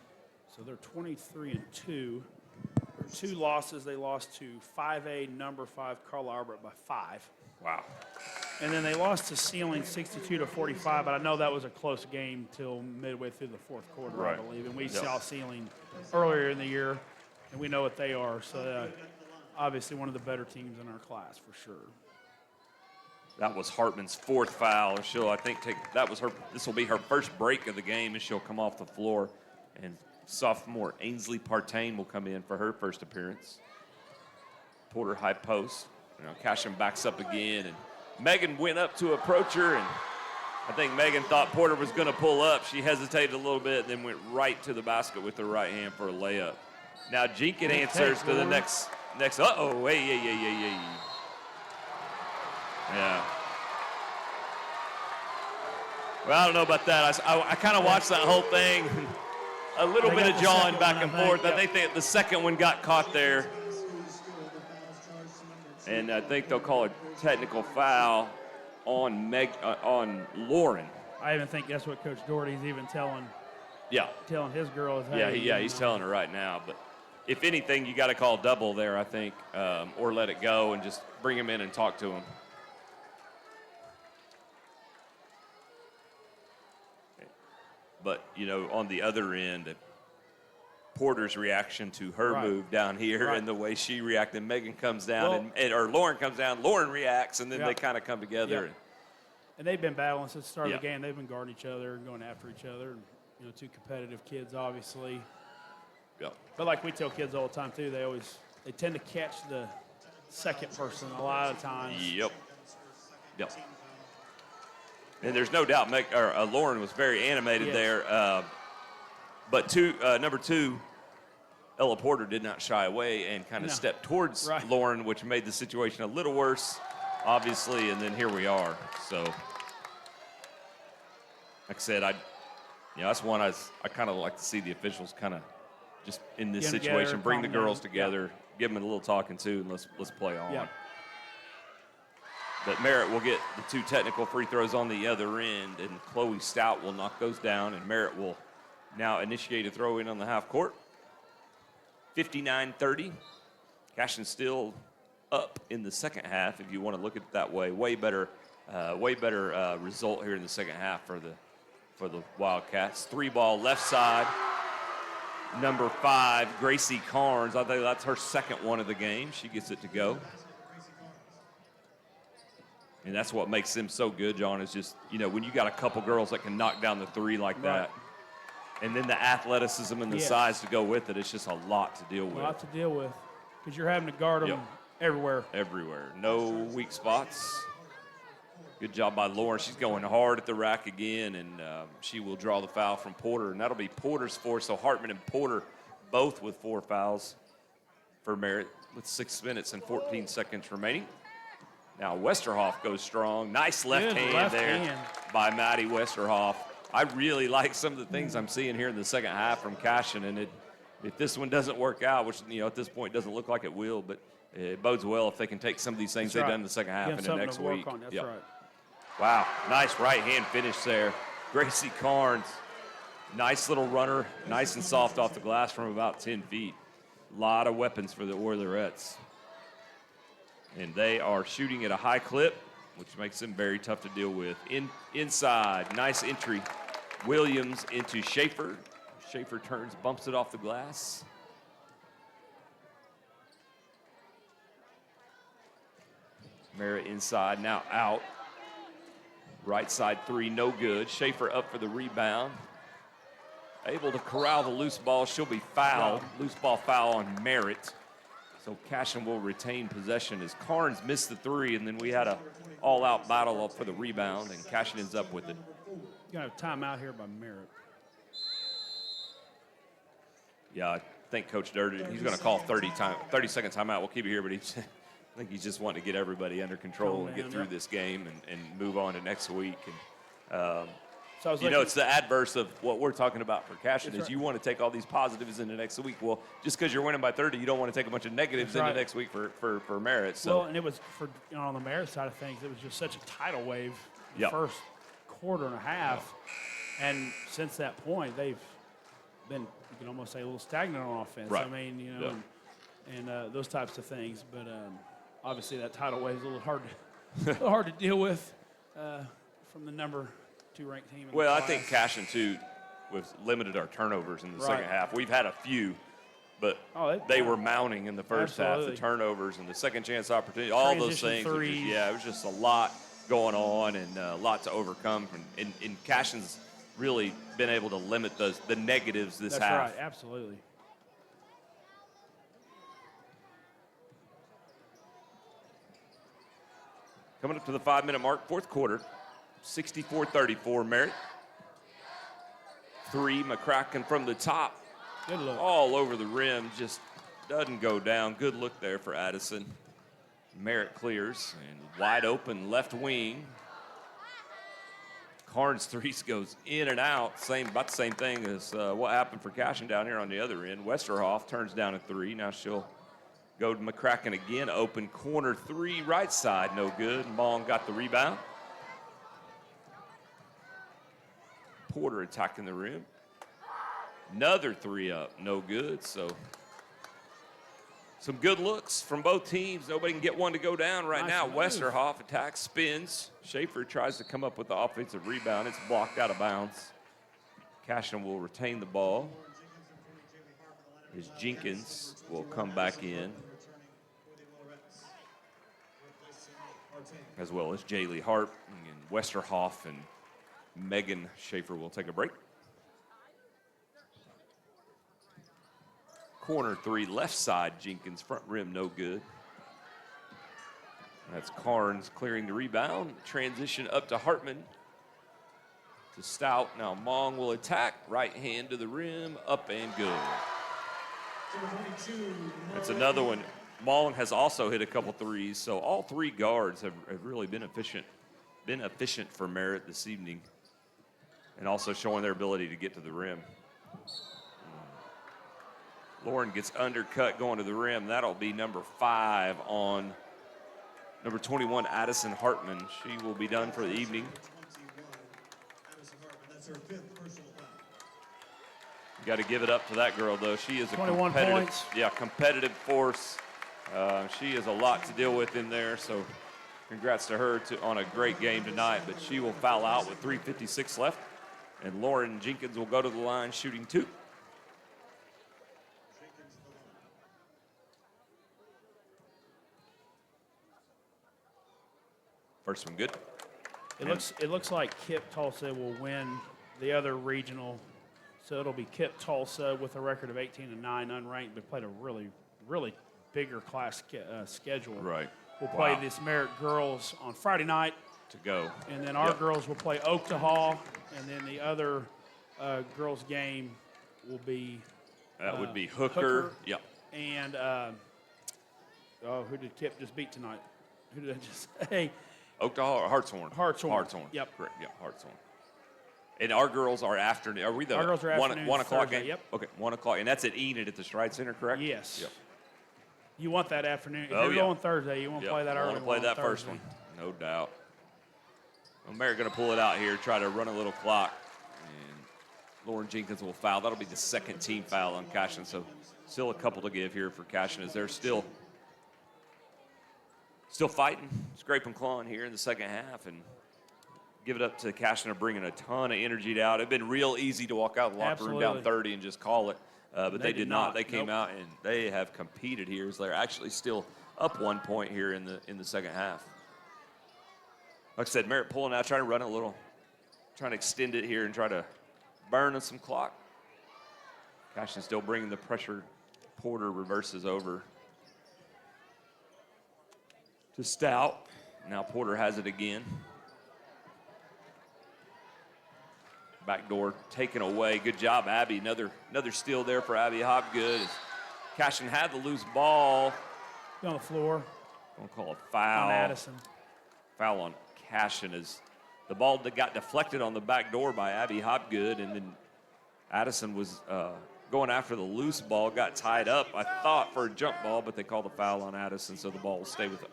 So they're 23-2. Their 2 losses, they lost to 5A number 5 Carl Albert by 5. Wow. And then they lost to Sealing 62-45, but I know that was a close game till midway through the fourth quarter, I believe. And we saw Sealing earlier in the year, and we know what they are. So obviously one of the better teams in our class for sure. That was Hartman's 4th foul. She'll, I think, this will be her first break of the game, and she'll come off the floor. And sophomore Ainsley Partain will come in for her first appearance. Porter high post. Cashion backs up again, and Megan went up to approach her, and I think Megan thought Porter was going to pull up. She hesitated a little bit, and then went right to the basket with her right hand for a layup. Now Jenkins answers to the next. Uh-oh, hey. Yeah. Well, I don't know about that. I kind of watched that whole thing. A little bit of jawing back and forth. I think the second one got caught there. And I think they'll call a technical foul on Lauren. I even think that's what Coach Doherty's even telling his girls. He's telling her right now. But if anything, you got to call double there, I think, or let it go and just bring him in and talk to him. But, on the other end, Porter's reaction to her move down here and the way she reacted. Megan comes down, or Lauren comes down, Lauren reacts, and then they kind of come together. Yep. And they've been battling since the start of Yep. the game. They've been guarding each other and going after each other. And, two competitive kids, obviously. Yep. But like we tell kids all the time, too, they tend to catch the second person a lot of times. Yep. And there's no doubt Lauren was very animated there. But number 2, Ella Porter did not shy away and kind of stepped towards Lauren, which made the situation a little worse, obviously, and then here we are. So, like I said, that's one I kind of like to see the officials kind of just in this situation, bring the girls together, give them a little talking to, and let's play on. Yeah. But Merritt will get the 2 technical free throws on the other end, and Chloe Stout will knock those down, and Merritt will now initiate a throw in on the half court. 59-30. Cashion still up in the second half, if you want to look at it that way. Way better result here in the second half for the Wildcats. 3-ball left side. Number 5, Gracie Carnes. I think that's her second one of the game. She gets it to go. And that's what makes them so good, John, is just, when you got a couple girls that can knock down the 3 like that. And then the athleticism and the size to go with it, it's just a lot to deal with. A lot to deal with because you're having to guard them everywhere. Everywhere. No weak spots. Good job by Lauren. She's going hard at the rack again, and she will draw the foul from Porter, and that'll be Porter's 4. So Hartman and Porter both with 4 fouls for Merritt with 6 minutes and 14 seconds remaining. Now Westerhoff goes strong. Nice left hand by Maddie Westerhoff. I really like some of the things I'm seeing here in the second half from Cashion, and if this one doesn't work out, which at this point doesn't look like it will, but it bodes well if they can take some of these things they've done in the second half into next week. That's right. Wow, nice right hand finish there. Gracie Carnes, nice little runner, nice and soft off the glass from about 10 feet. A lot of weapons for the Oilerettes. And they are shooting at a high clip, which makes them very tough to deal with. Inside, nice entry. Williams into Schaefer. Schaefer turns, bumps it off the glass. Merritt inside, now out. Right side 3, no good. Schaefer up for the rebound. Able to corral the loose ball. She'll be fouled. Loose ball foul on Merritt. So Cashion will retain possession as Carnes missed the 3, and then we had a all-out battle up for the rebound, and Cashion ends up with it. You're going to have timeout here by Merritt. Yeah, I think Coach Durden, he's going to call 30-second timeout. We'll keep it here, but I think he's just wanting to get everybody under control and get through this game and move on to next week. And it's the adverse of what we're talking about for Cashion is you want to take all these positives into next week. Well, just because you're winning by 30, you don't want to take a bunch of negatives into next week for Merritt. So. Well, and it was on the Merritt side of things, it was just such a tidal wave the first quarter and a half. And since that point, they've been, you can almost say, a little stagnant on offense. Right. I mean, and those types of things. But obviously that tidal wave is a little hard to deal with from the number 2 ranked team. Well, I think Cashion, too, we've limited our turnovers in the second half. We've had a few, but they were mounting in the first half, the turnovers and the second chance opportunity, all those things. It was just a lot going on and a lot to overcome. And Cashion's really been able to limit the negatives this half. That's right, absolutely. Coming up to the 5-minute mark, fourth quarter, 64-34 Merritt. 3, McCracken from the top. Good look. All over the rim, just doesn't go down. Good look there for Addison. Merritt clears, and wide open left wing. Carnes' 3 goes in and out. About the same thing as what happened for Cashion down here on the other end. Westerhoff turns down a 3. Now she'll go to McCracken again. Open corner 3, right side, no good. Mong got the rebound. Porter attacking the rim. Another 3 up, no good. So some good looks from both teams. Nobody can get one to go down right now. Westerhoff attacks, spins. Schaefer tries to come up with the offensive rebound. It's blocked out of bounds. Cashion will retain the ball as Jenkins will come back in, as well as Jaylee Hart and Westerhoff and Megan Schaefer will take a break. Corner 3, left side, Jenkins, front rim, no good. That's Carnes clearing the rebound. Transition up to Hartman. To Stout. Now Mong will attack. Right hand to the rim. Up and good. That's another one. Mong has also hit a couple threes. So all three guards have really been efficient for Merritt this evening. And also showing their ability to get to the rim. Lauren gets undercut going to the rim. That'll be number 5 on number 21, Addison Hartman. She will be done for the evening. That's her 5th personal foul. You got to give it up to that girl, though. She is a 21 points. competitive force. She has a lot to deal with in there, so congrats to her on a great game tonight. But she will foul out with 3:56 left, and Lauren Jenkins will go to the line shooting 2. First one good. It looks like Kip Tulsa will win the other regional, so it'll be Kip Tulsa with a record of 18-9, unranked, but played a really bigger class schedule. Right. We'll play this Merritt girls on Friday night to go, and then our girls will play Oaktahaw, and then the other girls game will be would be Hooker. Yep. And who did Kip just beat tonight? Who did I just say? Oaktahaw or Hartshorn? Hartshorn. Yep. Correct. Yeah, Hartshorn. And our girls are afternoon. Are we the our girls are 1 o'clock Thursday, game? Yep. Okay, 1 o'clock. And that's at Enid at the Stride Center, correct? Yes. Yep. You want that afternoon. If you're going Thursday, you want to play that early. I want to play that first one. No doubt. Well, Merritt going to pull it out here, try to run a little clock. And Lauren Jenkins will foul. That'll be the second team foul on Cashion. So still a couple to give here for Cashion as they're still fighting, scraping, clawing here in the second half, and give it up to Cashion of bringing a ton of energy out. It'd been real easy to walk out of the locker room down 30 and just call it, but they did not. They came out and they have competed here. So they're actually still up 1 point here in the second half. Like I said, Merritt pulling out, trying to run a little, trying to extend it here and try to burn us some clock. Cashion still bringing the pressure. Porter reverses over to Stout. Now Porter has it again. Backdoor taken away. Good job, Abby. Another steal there for Abby Hopgood. Cashion had the loose ball. On the floor. Gonna call a foul. On Addison. Foul on Cashion as the ball that got deflected on the back door by Abby Hopgood, and then Addison was going after the loose ball, got tied up, I thought, for a jump ball, but they called the foul on Addison, so the ball will stay with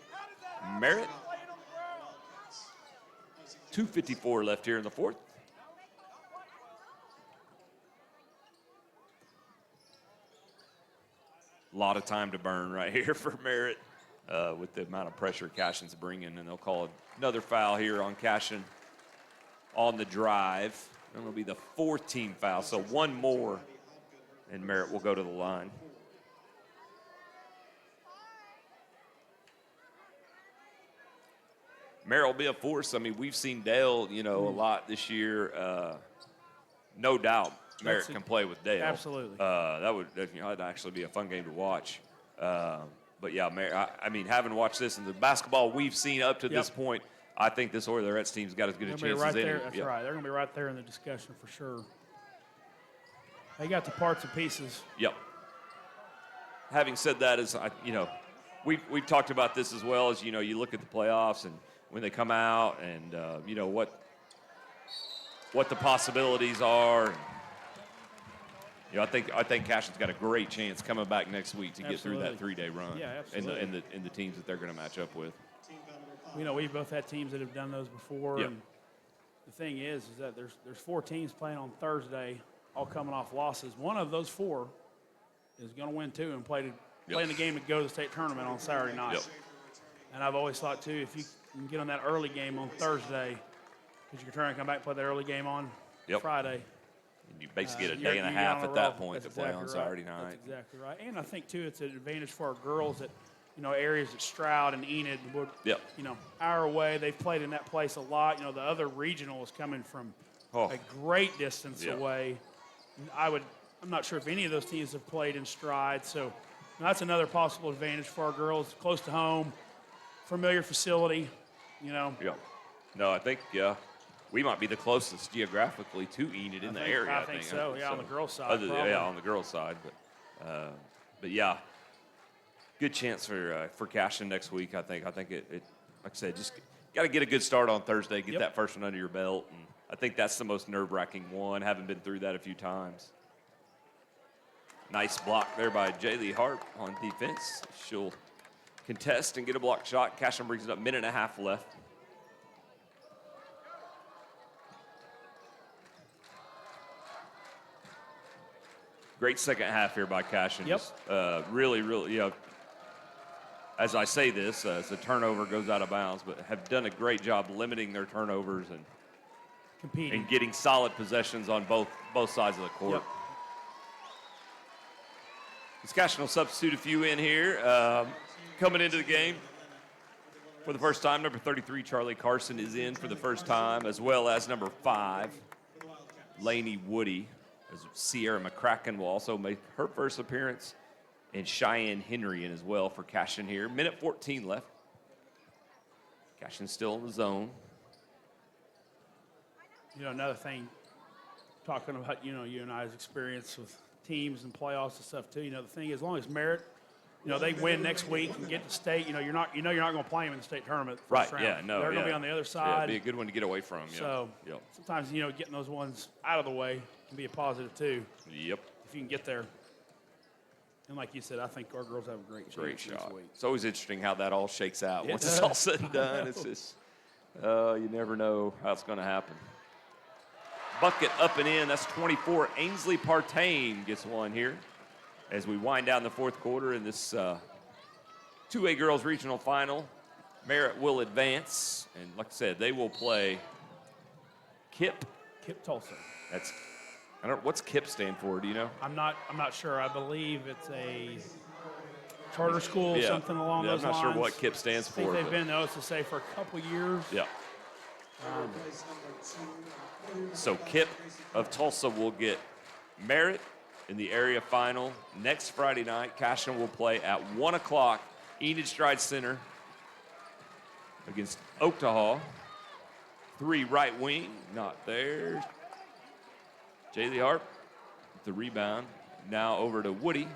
Merritt. 2:54 left here in the fourth. A lot of time to burn right here for Merritt with the amount of pressure Cashion's bringing, and they'll call another foul here on Cashion on the drive. And it'll be the 4th team foul, so one more, and Merritt will go to the line. Merritt will be a force. I mean, we've seen Dale, a lot this year. No doubt Merritt can play with Dale. Absolutely. That'd actually be a fun game to watch. But yeah, Merritt, having watched this and the basketball we've seen up to this point, I think this Oilerettes team's got as good a chance as any. That's right. They're going to be right there in the discussion for sure. They got the parts and pieces. Yep. Having said that, we've talked about this as well as, you look at the playoffs and when they come out and, what the possibilities are. I think Cashion's got a great chance coming back next week to get through that 3-day run. Yeah, absolutely. In the teams that they're going to match up with. We've both had teams that have done those before. Yep. And the thing is that there's 4 teams playing on Thursday, all coming off losses. One of those 4 is going to win 2 and playing the game to go to the state tournament on Saturday night. Yep. And I've always thought, too, if you can get on that early game on Thursday, because you can try and come back and play that early game on Friday. And you basically get a You're- day and a you're half on a at that roll. point That's to play on exactly right. Saturday night. That's exactly right. And I think, too, it's an advantage for our girls that, areas at Stroud and Enid would, Yep. hour away. They've played in that place a lot. The other regional is coming from a great distance Yeah. away. I'm not sure if any of those teams have played in Stride, so that's another possible advantage for our girls. Close to home, familiar facility, Yeah. No, I think we might be the closest geographically to Enid in the area. I think so. Yeah, on the girls' side. Yeah, on the girls' side, but yeah, good chance for Cashion next week. I think it like I said, just got to get a good start on Thursday, get that first one under your belt, and I think that's the most nerve-wracking one. Haven't been through that a few times. Nice block there by Jaylee Hart on defense. She'll contest and get a block shot. Cashion brings it up, minute and a half left. Great second half here by Cashion. Yep. Really, as I say this, as the turnover goes out of bounds, but have done a great job limiting their turnovers and Competing. and getting solid possessions on both sides of the court. Yep. This Cashion will substitute a few in here. Coming into the game for the first time, number 33, Charlie Carson, is in for the first time, as well as number 5, Lainey Woody. As Sierra McCracken will also make her first appearance, and Cheyenne Henry in as well for Cashion here. Minute 14 left. Cashion still in the zone. Another thing, talking about, you and I's experience with teams and playoffs and stuff too. The thing is, as long as Merritt, they win next week and get to state, you're not going to play them in the state tournament. Right, round. yeah, no. They're going to yeah. be on the other Yeah, side. it'd be a good one to get away from. So Yep. sometimes, getting those ones out of the way can be a positive too, Yep. if you can get there. And like you said, I think our girls have a great chance Great next shot. week. It's always interesting how that all shakes out. It Once it's does. all said and done, it's just, you never know how it's going to happen. Bucket up and in. That's 24. Ainsley Partain gets one here as we wind down the fourth quarter in this 2A girls regional final. Merritt will advance, and like I said, they will play KIP. KIP Tulsa. What's KIP stand for? Do you know? I'm not sure. I believe it's a charter school, Yeah. something along those lines. I'm not sure what KIP stands I think for. they've but- been in the OSSA for a couple years. Yeah. So KIP of Tulsa will get Merritt in the area final next Friday night. Cashion will play at 1 o'clock, Enid Stride Center against Oaktahaw. 3 right wing, not there. Jaylee Hart, the rebound. Now over to Woody.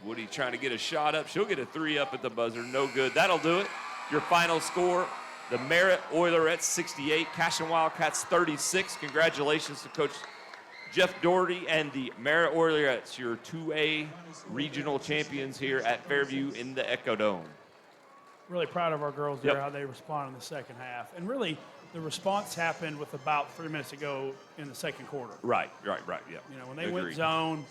Woody trying to get a shot up. She'll get a 3 up at the buzzer. No good. That'll do it. Your final score, the Merritt Oilerettes 68, Cashion Wildcats 36. Congratulations to Coach Jeff Doherty and the Merritt Oilerettes, your 2A regional champions here at Fairview in the Echo Dome. Really proud of our girls there, Yep. how they responded in the second half. And really, the response happened with about 3 minutes to go in the second quarter. Right, yeah. When they went zone,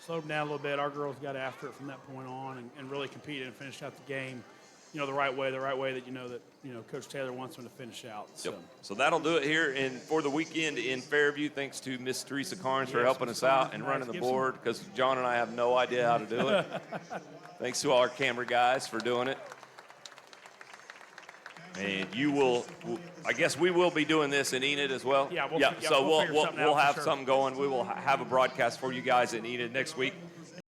slowed them down a little bit, our girls got after it from that point on and really competed and finished out the game, the right way that, Coach Taylor wants them to finish out. So. Yep. So that'll do it here for the weekend in Fairview. Thanks to Miss Teresa Carnes for helping us out and running the board, because John and I have no idea how to do it. Thanks to all our camera guys for doing it. And I guess we will be doing this in Enid as well. Yeah, so we'll figure something out we'll for have sure. something going. We will have a broadcast for you guys in Enid next week.